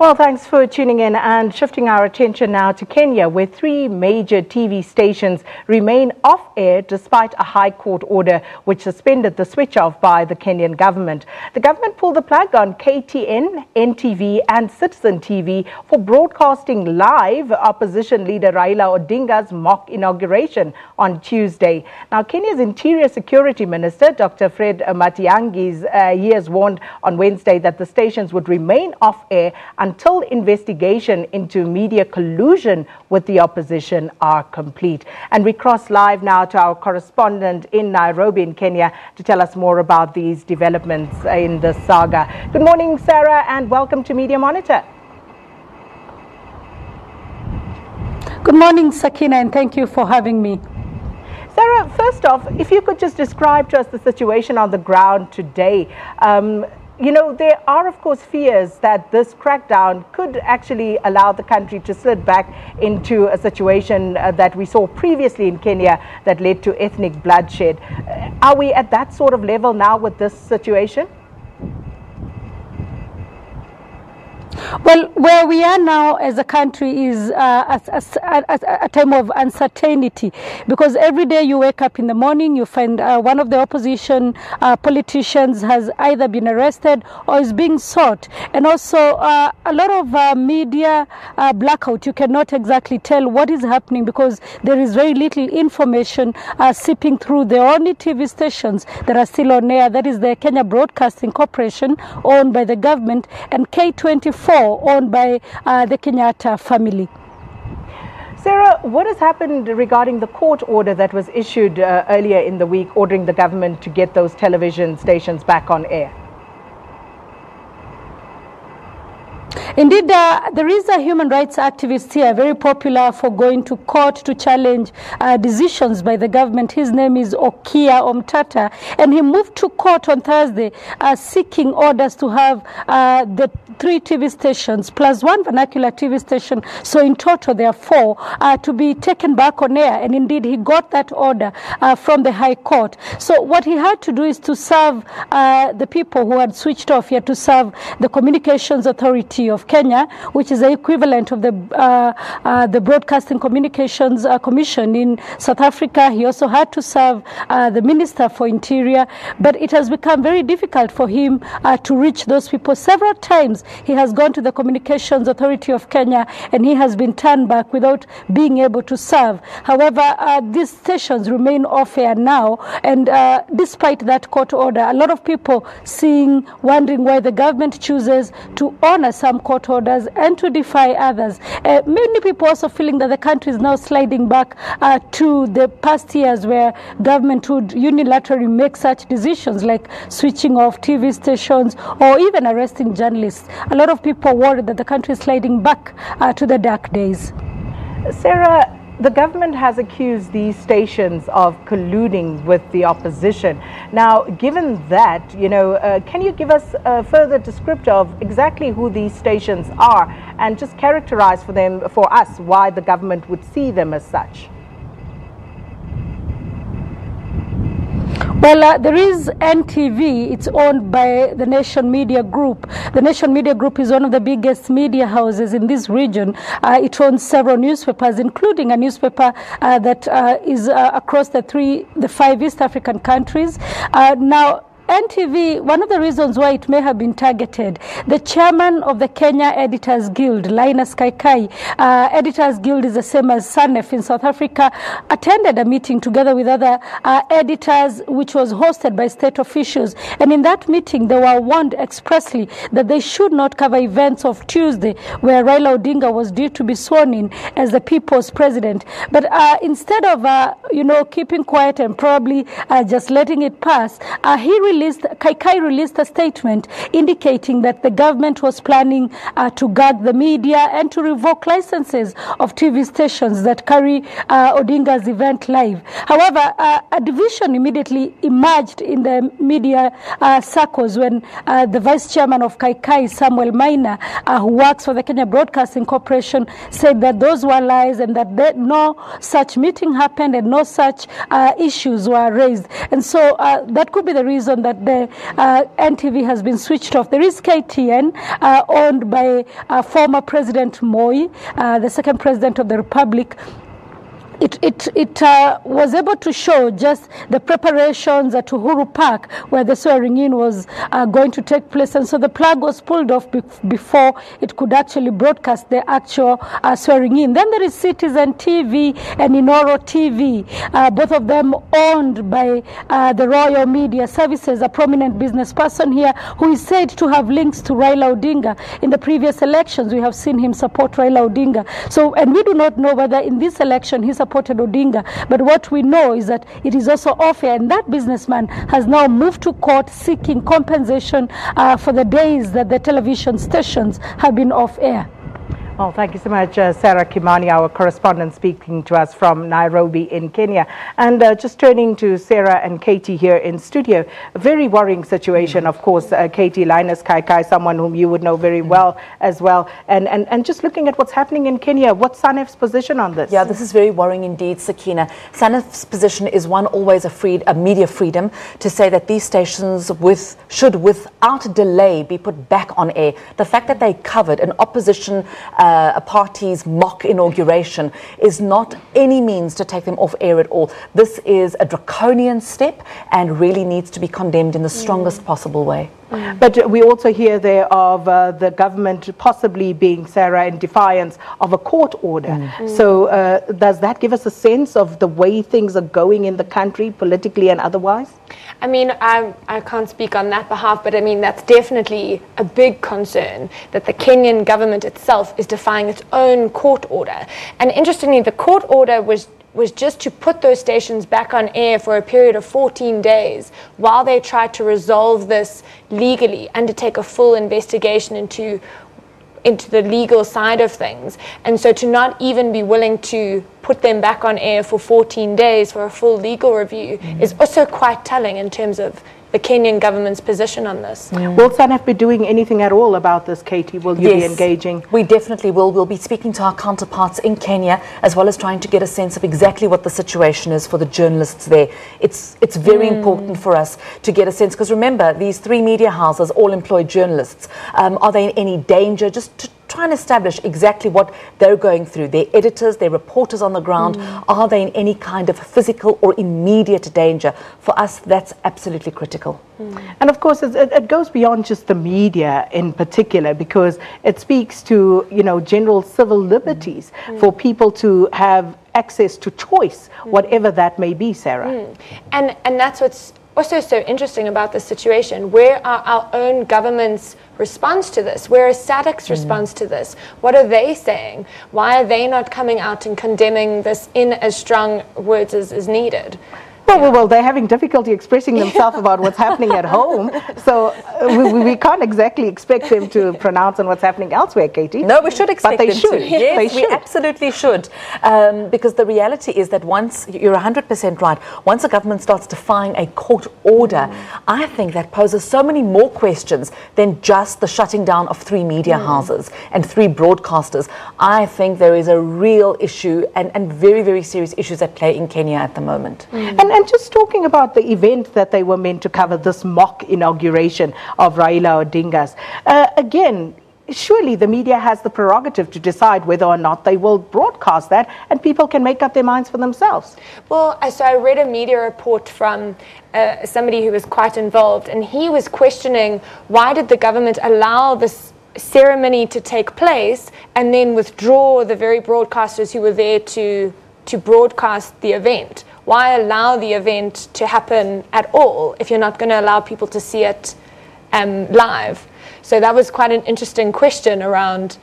Well, thanks for tuning in, and shifting our attention now to Kenya, where 3 major TV stations remain off air despite a High Court order which suspended the switch off by the Kenyan government. The government pulled the plug on KTN, NTV and Citizen TV for broadcasting live opposition leader Raila Odinga's mock inauguration on Tuesday. Now, Kenya's Interior Security Minister, Dr. Fred Matiang'i, he has warned on Wednesday that the stations would remain off air until investigation into media collusion with the opposition are complete. And we cross live now to our correspondent in Nairobi in Kenya to tell us more about these developments in the saga. Good morning, Sarah, and welcome to Media Monitor. Good morning, Sakina, and thank you for having me. Sarah, first off, if you could just describe to us the situation on the ground today. You know, there are, of course, fears that this crackdown could actually allow the country to slip back into a situation that we saw previously in Kenya that led to ethnic bloodshed. Are we at that sort of level now with this situation? Well, where we are now as a country is a time of uncertainty, because every day you wake up in the morning, you find one of the opposition politicians has either been arrested or is being sought. And also a lot of media blackout. You cannot exactly tell what is happening because there is very little information seeping through. The only TV stations that are still on air, that is the Kenya Broadcasting Corporation, owned by the government, and K24, owned by the Kenyatta family. Sarah, what has happened regarding the court order that was issued earlier in the week ordering the government to get those television stations back on air? Indeed, there is a human rights activist here, very popular for going to court to challenge decisions by the government. His name is Okia Omtata, and he moved to court on Thursday seeking orders to have the 3 TV stations plus 1 vernacular TV station, so in total there are 4, to be taken back on air. And indeed, he got that order from the High Court. So what he had to do is to serve the people who had switched off. He had to serve the Communications Authority of Kenya, which is the equivalent of the Broadcasting Communications Commission in South Africa. He also had to serve the Minister for Interior, but it has become very difficult for him to reach those people. Several times he has gone to the Communications Authority of Kenya and he has been turned back without being able to serve. However, these stations remain off air now, and despite that court order, a lot of people wondering why the government chooses to honor some court orders and to defy others. Many people also feeling that the country is now sliding back to the past years where government would unilaterally make such decisions like switching off TV stations or even arresting journalists. A lot of people worry that the country is sliding back to the dark days. Sarah, the government has accused these stations of colluding with the opposition. Now, given that, you know, can you give us a further descriptor of exactly who these stations are and just characterize for us why the government would see them as such? Well, there is NTV. It's owned by the Nation Media Group. The Nation Media Group is one of the biggest media houses in this region. It owns several newspapers, including a newspaper that is across the 5 East African countries. Now, NTV, one of the reasons why it may have been targeted, the chairman of the Kenya Editors Guild, Linus Kaikai, Editors Guild is the same as SANEF in South Africa, attended a meeting together with other editors, which was hosted by state officials. And in that meeting, they were warned expressly that they should not cover events of Tuesday, where Raila Odinga was due to be sworn in as the people's president. But instead of, keeping quiet and probably just letting it pass, Kaikai released a statement indicating that the government was planning to gag the media and to revoke licenses of TV stations that carry Odinga's event live. However, a division immediately emerged in the media circles when the vice chairman of Kaikai, Samuel Maina, who works for the Kenya Broadcasting Corporation, said that those were lies and that no such meeting happened and no such issues were raised. And so that could be the reason that that the NTV has been switched off. There is KTN, owned by former President Moi, the second president of the Republic. It was able to show just the preparations at Uhuru Park where the swearing in was going to take place, and so the plug was pulled off before it could actually broadcast the actual swearing in. Then there is Citizen TV and Inoro TV, both of them owned by the Royal Media Services, a prominent business person here who is said to have links to Raila Odinga. In the previous elections, we have seen him support Raila Odinga. So, and we do not know whether in this election he supported Odinga, but what we know is that it is also off air, and that businessman has now moved to court seeking compensation for the days that the television stations have been off air. Well, thank you so much, Sarah Kimani, our correspondent, speaking to us from Nairobi in Kenya. And just turning to Sarah and Katie here in studio, a very worrying situation, of course. Katie, Linus Kaikai, someone whom you would know very well as well. And just looking at what's happening in Kenya, what's SANEF's position on this? Yeah, this is very worrying indeed, Sakina. SANEF's position is one, always a media freedom, to say that these stations should without delay be put back on air. The fact that they covered an opposition a party's mock inauguration is not any means to take them off air at all. This is a draconian step and really needs to be condemned in the strongest possible way. But we also hear there of the government possibly being, Sarah, in defiance of a court order. So does that give us a sense of the way things are going in the country, politically and otherwise? I mean, I can't speak on that behalf, but I mean, that's definitely a big concern that the Kenyan government itself is defying its own court order. And interestingly, the court order was just to put those stations back on air for a period of 14 days while they tried to resolve this legally, undertake a full investigation into the legal side of things. And so to not even be willing to put them back on air for 14 days for a full legal review is also quite telling in terms of the Kenyan government's position on this. Will SANEF be doing anything at all about this, Katie? Will you be engaging? We definitely will. We'll be speaking to our counterparts in Kenya, as well as trying to get a sense of exactly what the situation is for the journalists there. It's very important for us to get a sense, because remember, these three media houses all employ journalists. Are they in any danger? Just to try and establish exactly what they're going through. Their editors, their reporters on the ground, are they in any kind of physical or immediate danger? For us, that's absolutely critical. And of course, it goes beyond just the media in particular, because it speaks to, you know, general civil liberties for people to have access to choice, whatever that may be, Sarah. And that's what's also so interesting about this situation. Where are our own government's response to this? Where is SADC's response to this? What are they saying? Why are they not coming out and condemning this in as strong words as is needed? Well, they're having difficulty expressing themselves about what's happening at home, so we can't exactly expect them to pronounce on what's happening elsewhere, Katie. No, we should expect them to. Yes, they should. We absolutely should. Because the reality is that once, you're 100% right, once a government starts defying a court order, I think that poses so many more questions than just the shutting down of three media houses and three broadcasters. I think there is a real issue and very, very serious issues at play in Kenya at the moment. And just talking about the event that they were meant to cover, this mock inauguration of Raila Odinga's, again, surely the media has the prerogative to decide whether or not they will broadcast that, and people can make up their minds for themselves. Well, so I read a media report from somebody who was quite involved, and he was questioning why did the government allow this ceremony to take place and then withdraw the very broadcasters who were there to broadcast the event. Why allow the event to happen at all if you're not going to allow people to see it live? So that was quite an interesting question around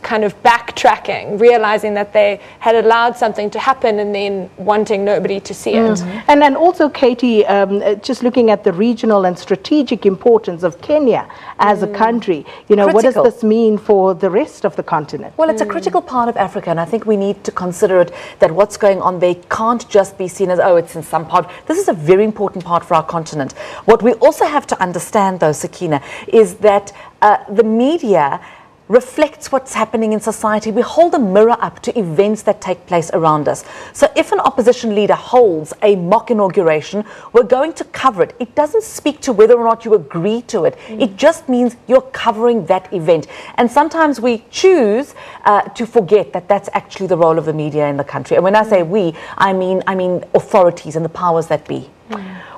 kind of backtracking, realizing that they had allowed something to happen and then wanting nobody to see it. And then also, Katie, just looking at the regional and strategic importance of Kenya as a country, you know, what does this mean for the rest of the continent? Well, it's a critical part of Africa, and I think we need to consider it that what's going on there can't just be seen as, oh, it's in some part. This is a very important part for our continent. What we also have to understand, though, Sakina, is that the media reflects what's happening in society. We hold a mirror up to events that take place around us. So if an opposition leader holds a mock inauguration, we're going to cover it. It doesn't speak to whether or not you agree to it. It just means you're covering that event. And sometimes we choose to forget that that's actually the role of the media in the country. And when I say we, I mean authorities and the powers that be.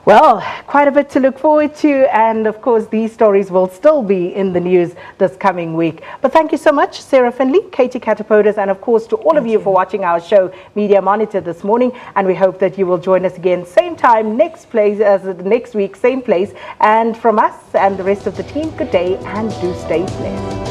Well, quite a bit to look forward to, and of course these stories will still be in the news this coming week. But thank you so much, Sarah Finley, Katie Catapodas, and of course to all of you for watching our show Media Monitor this morning, and we hope that you will join us again same time next week, same place. And from us and the rest of the team, good day and do stay blessed.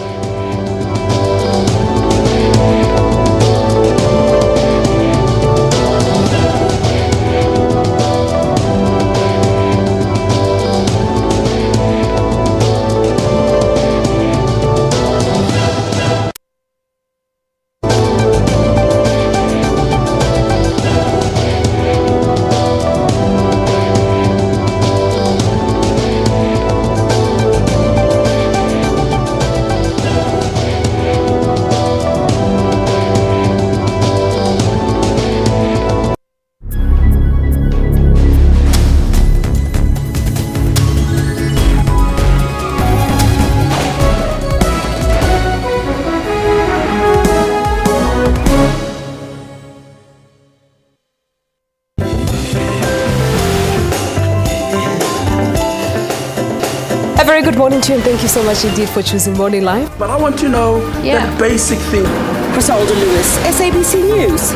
Good morning to you, and thank you so much indeed for choosing Morning Live. But I want to know the basic thing. Griselda Lewis, SABC News,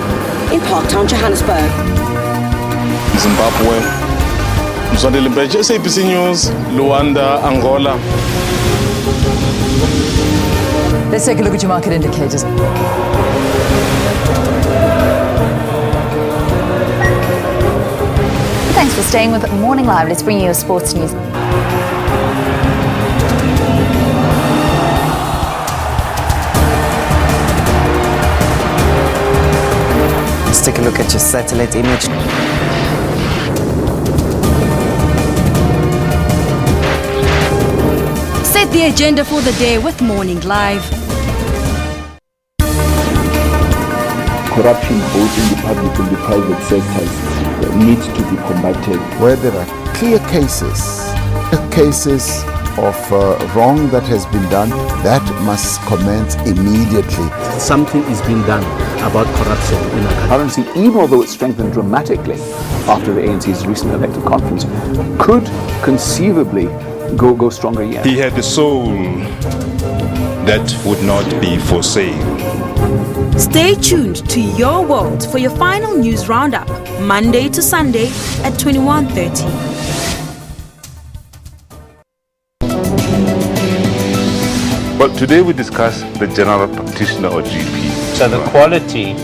in Parktown, Johannesburg. Zimbabwe, Mzwandile Mbeje, SABC News, Luanda, Angola. Let's take a look at your market indicators. Thanks for staying with Morning Live. Let's bring you your sports news. Let's take a look at your satellite image. Set the agenda for the day with Morning Live. Corruption both in the public and the private sectors needs to be combated. Where there are clear cases of wrong that has been done, that must commence immediately. Something is being done about corruption in our country. Currency, even although it's strengthened dramatically after the ANC's recent elective conference, could conceivably go stronger yet. He had a soul that would not be for sale. Stay tuned to Your World for your final news roundup, Monday to Sunday at 21:30. Well, today we discuss the general practitioner or GP. So the quality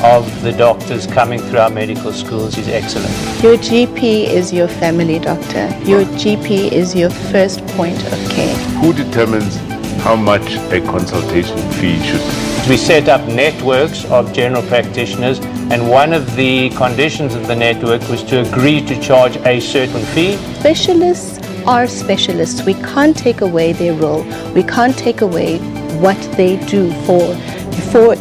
of the doctors coming through our medical schools is excellent. Your GP is your family doctor. Your GP is your first point of care. Who determines how much a consultation fee should be? We set up networks of general practitioners, and one of the conditions of the network was to agree to charge a certain fee. Specialists are specialists. We can't take away their role. We can't take away what they do for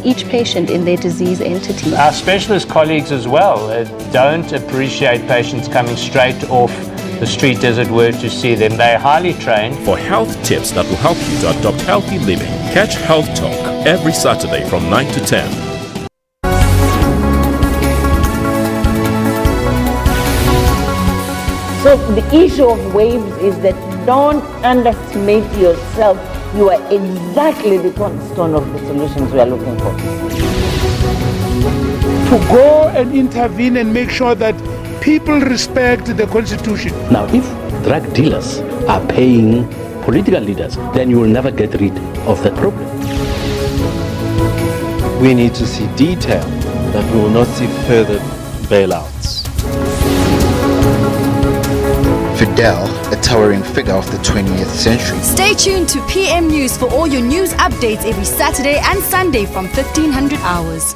each patient in their disease entity. Our specialist colleagues as well don't appreciate patients coming straight off the street, as it were, to see them. They're highly trained. For health tips that will help you to adopt healthy living, catch Health Talk every Saturday from 9 to 10. So the issue of waves is that don't underestimate yourself. You are exactly the cornerstone of the solutions we are looking for. To go and intervene and make sure that people respect the Constitution. Now, if drug dealers are paying political leaders, then you will never get rid of that problem. We need to see detail that we will not see further bailouts. Fidel, a towering figure of the 20th century. Stay tuned to PM News for all your news updates every Saturday and Sunday from 1500 hours.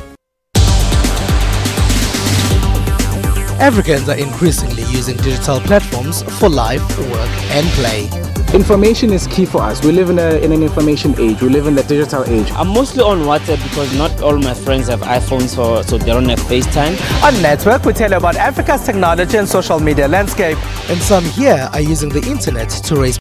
Africans are increasingly using digital platforms for life, work and play. Information is key for us. We live in an information age. We live in the digital age. I'm mostly on WhatsApp because not all my friends have iPhones, so they don't have FaceTime. On Network, we tell you about Africa's technology and social media landscape. And some here are using the internet to raise